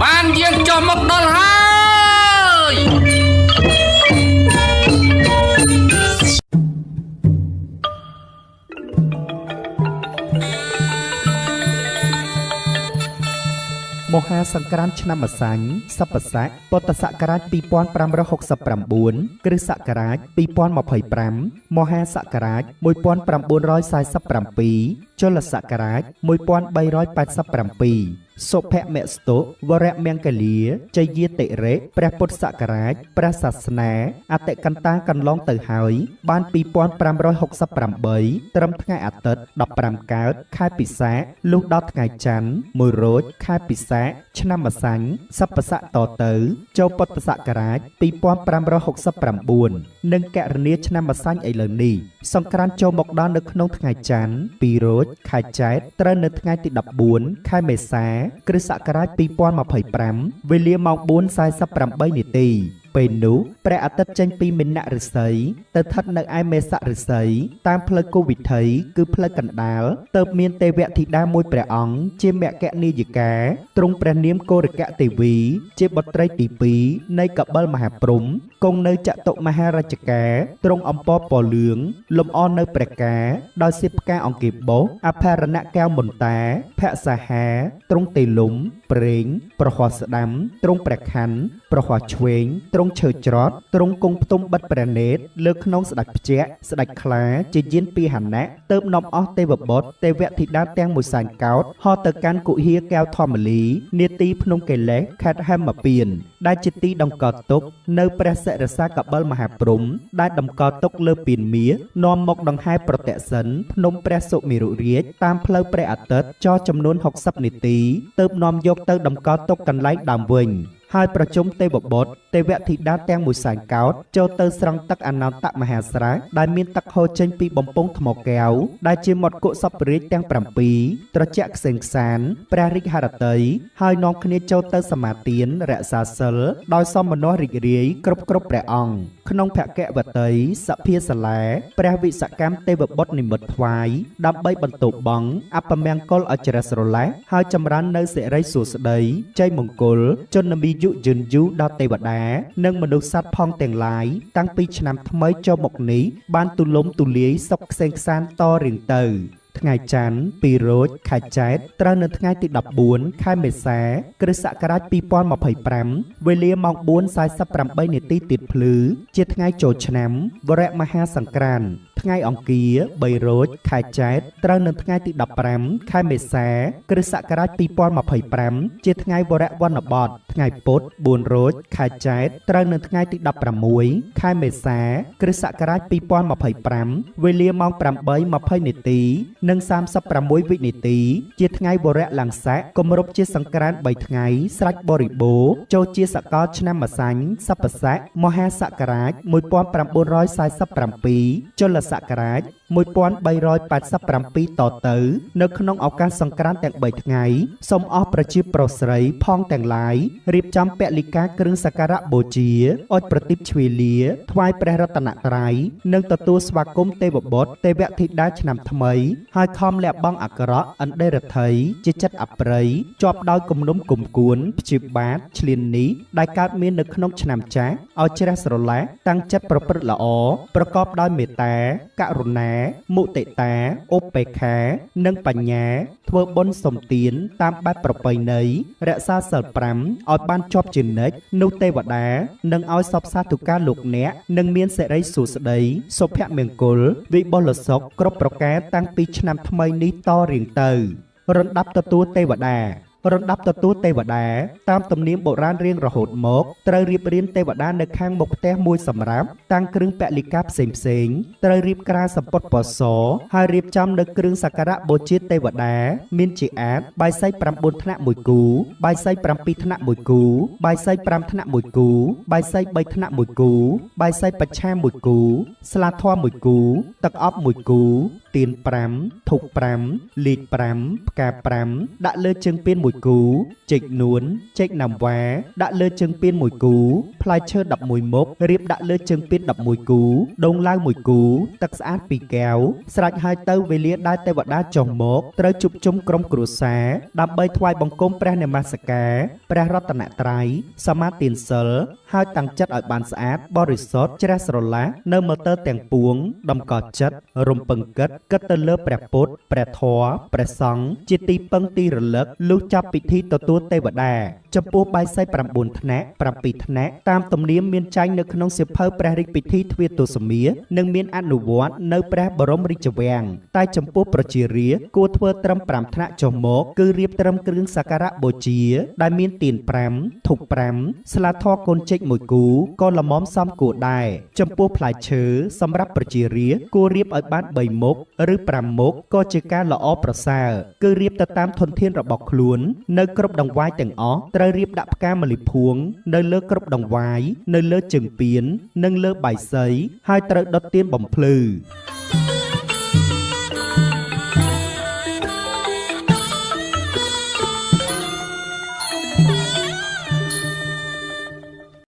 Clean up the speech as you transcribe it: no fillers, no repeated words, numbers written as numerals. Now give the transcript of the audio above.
បានយាងចុះមកដល់ហើយ មហាសង្ក្រាន្តឆ្នាំម្សាញ់សព្វស័ក្តិពុទ្ធសករាជ2569គ្រិស្តសករាជ2025មហាសករាជ1947ចុលសករាជ1387សុភមស្តុវរមង្គលាជយាតិរេព្រះពុទ្ធសករាជព្រះសាសនាអតិកន្តាកន្លងទៅហើយបាន2568ត្រឹមថ្ងៃអាទិត្យ15កើតខែពិសាខលុះដល់ថ្ងៃច័ន្ទ1រោចខែពិសាខឆ្នាំម្សាញ់សព្វស័ក្តិតទៅចូលពុទ្ធសករាជ2569និងកណនីឆ្នាំម្សាញ់ឥឡូវនេះសង្ក្រាន្តចូលមកដល់នៅក្នុងថ្ងៃច័ន្ទ2រោចខែចែកត្រូវនៅថ្ងៃទី14ខែមេសាគ្រិស្តសករាជ2025វេលាម៉ោង 4:48 នាទីពេលនោះព្រះអាទិត្យចេញពីមីនៈឫស្សីទៅស្ថិតនៅឯមេសៈឫស្សីតាមផ្លូវគោវិថីគឺផ្លូវកណ្ដាលទៅមានទេវធីតាមួយព្រះអង្គជាមគ្គនាយិកាទ្រង់ព្រះនាមកោរកៈទេវីជាបុត្រីទី2នៃកបិលមហាព្រហ្មគង់នៅចតុមហារាជការទ្រង់អំពរពណ៌លឿងលំអនៅព្រះការដោយសៀបផ្កាអង្គាបោសអភរណៈកែវមន្តាភក្សាហាទ្រង់ទេលំប្រេងប្រហោះស្ដាំទ្រង់ព្រះខ័នប្រហោះឆ្វេងទ្រង់ឈើច្រត់ទ្រង់គង់ផ្ទុំបិទព្រះនេត្រលើក្នុងស្ដេចភ្ជាស្ដេចខ្លាជាយានពីហណៈទៅនាំអស់ទេវបុត្រទេវធីតាទាំងមួយសែនកោដ្ឋហោះទៅកាន់គុហាកែវធម្មលីនាទីភ្នំកេលេសខេត្តហេមពៀនដែលជាទីតម្កល់ទុកនៅព្រះសិរសាកបិលមហាព្រហ្មដែលតម្កល់ទុកលើពៀនមាសនាំមកដង្ហែប្រតិសិនភ្នំព្រះសុមេរុរាជតាមផ្លូវព្រះអាទិត្យចោះចំនួន60នាទីទើបនាំយកទៅតម្កល់ទុកកន្លែងដើមវិញហើយប្រជុំទេវបុត្រទេវធីតាទាំងមួយសែនកោដ្ឋចូលទៅស្រង់ទឹកអនន្តមហាស្រះដែលមានទឹកហូរចេញពីបំពង់ថ្មកែវដែលជាមាត់គុកសពរាជទាំង7ត្រជាក់ក្សេងក្សានព្រះរាជហឫទ័យហើយនាំគ្នាចូលទៅសមាទានរក្សាសិលដោយសមនស្សរីករាយគ្រប់ព្រះអង្គក្នុងភគវតីសភាសាលាព្រះវិសកម្មទេវបុត្រនិមិត្តថ្វាយដើម្បីបន្ទោបង់អពមង្គលអច្ឆរិស្រឡះហើយចម្រើននៅសិរីសួស្តីជ័យមង្គលជន្មាយុយឺនយូរដល់ទេវតានិងមនុស្សសត្វផងទាំងឡាយតាំងពីឆ្នាំថ្មីចូលមកនេះបានទូលំទូលាយសុខក្សេងក្សានតរៀងទៅថ្ងៃច័ន្ទ2រោចខែចែកត្រូវនៅថ្ងៃទី14ខែមេសាគ្រិស្តសករាជ2025វេលាម៉ោង 4:48 នាទីទៀតភ្លឺជាថ្ងៃចូលឆ្នាំវរៈមហាសង្ក្រាន្តថ្ងៃអង្គារ3រោចខែចែកត្រូវនៅថ្ងៃទី15ខែមេសាគ្រិស្តសករាជ2025ជាថ្ងៃវរៈវណ្ណបតថ្ងៃពុធ4រោចខែចែកត្រូវនៅថ្ងៃទី16ខែមេសាគ្រិស្តសករាជ2025វេលាម៉ោង 8:20 នាទីនិង36វិនាទីជាថ្ងៃវរៈឡើងស័កគម្រប់ជាសង្ក្រាន្ត3ថ្ងៃស្រេចបរិបូរណ៍ចូលជាសកលឆ្នាំម្សាញ់សព្វស័ក្តិមហាសករាជ1947ចុលសករាជ1387តទៅនៅក្នុងឱកាសសង្ក្រាន្តទាំង3ថ្ងៃសូមអស់ប្រជាប្រុសស្រីផងទាំងឡាយរៀបចំពលិកាគ្រឿងសក្ការៈបូជាអុជប្រទីបជ្វាលាថ្វាយព្រះរតនត្រ័យនិងទទួលស្វាគមន៍ទេវបុត្រទេវធីតាឆ្នាំថ្មីហើយខំលះបង់អាក្រក់អន្តរថ័យជាចិត្តអប្រិយជាប់ដោយគំនុំគុំគួនព្យាបាទឆ្លៀននេះដែលកើតមាននៅក្នុងឆ្នាំចាស់ឲ្យជ្រះស្រឡះតាំងចិត្តប្រព្រឹត្តល្អប្រកបដោយមេត្តាករុណាមុទិតាឧបេក្ខានិងបញ្ញាធ្វើបុណ្យសុំទានតាមបែបប្រពៃណីរក្សាសីល5ឲ្យបានជាប់ជានិច្ចនោះទេវតានឹងឲ្យសពសាធុការលោកអ្នកនឹងមានសិរីសួស្តីសុភមង្គលវិបុលសុខគ្រប់ប្រការតាំងពីឆ្នាំថ្មីនេះតរៀងទៅរំដាប់ទទួលទេវតារំដាប់ទទួលទេវតាតាមទំនៀមបុរាណរៀងរហូតមកត្រូវរៀបរៀងទេវតានៅខាងមុខផ្ទះមួយសម្រាប់តាំងគ្រឿងពលិកាផ្សេងត្រូវរៀបក្រាលសម្ពត់ពណ៌សហើយរៀបចំនៅគ្រឿងសក្ការៈបូជាទេវតាមានជាអាចបាយសី9ថ្នាក់មួយគូបាយសី7ថ្នាក់មួយគូបាយសី5ថ្នាក់មួយគូបាយសី3ថ្នាក់មួយគូបាយសីបច្ឆាមួយគូស្លាធម៌មួយគូទឹកអប់មួយគូទៀន5ធូប5លីក5ផ្កា5ដាក់លើជើងពៀនមួយ មួយគូចេកនួនចេកណាំវ៉ាដាក់លើជើងពៀនមួយគូផ្លែឈើ11មុខរៀបដាក់លើជើងពៀន11គូដូងឡើងមួយគូទឹកស្អាត2កែវស្រេចហើយទៅវេលាដែលទេវតាចុះមកត្រូវជួបជុំក្រុមគ្រួសារដើម្បីថ្វាយបង្គំព្រះនមស្ការព្រះរតនត្រ័យសមាទានសិលហើយតាំងចិត្តឲ្យបានស្អាតបរិសុទ្ធជ្រះស្រឡះនៅមើលទៅទាំងពួងដំកល់ចិត្តរំពឹងគិតទៅលើព្រះពុទ្ធព្រះធម៌ព្រះសង្ឃជាទីពឹងទីរលឹកលុះចាប់ពិធីទទួលទេវតាចំពោះបាយសី9ថ្នាក់7ថ្នាក់តាមទំនៀមមានចែងនៅក្នុងសៀវភៅព្រះរាជពិធីទ្វារទសមានិងមានអនុវត្តនៅព្រះបរមរាជវាំងតែចំពោះប្រជារាស្ត្រគួរធ្វើត្រឹម5ថ្នាក់ចុះមកគឺរៀបត្រឹមគ្រឿងសក្ការៈបូជាដែលមានទៀន5ធូប5ស្លាធម៌កូនចេក1គូក៏ល្មមសមគួរដែរចំពោះផ្លែឈើសម្រាប់ប្រជារាស្ត្រគួររៀបឲ្យបាន3មុខឬ5មុខក៏ជាការល្អប្រសើរគឺរៀបទៅតាមធនធានរបស់ខ្លួននៅគ្រប់ដង្វាយទាំងអស់ត្រូវរៀបដាក់ផ្កាម្លិភួងនៅលើគ្រប់ដង្វាយនៅលើជើងពៀននិងលើបាយសីហើយត្រូវដុតទៀនបំភ្លឺ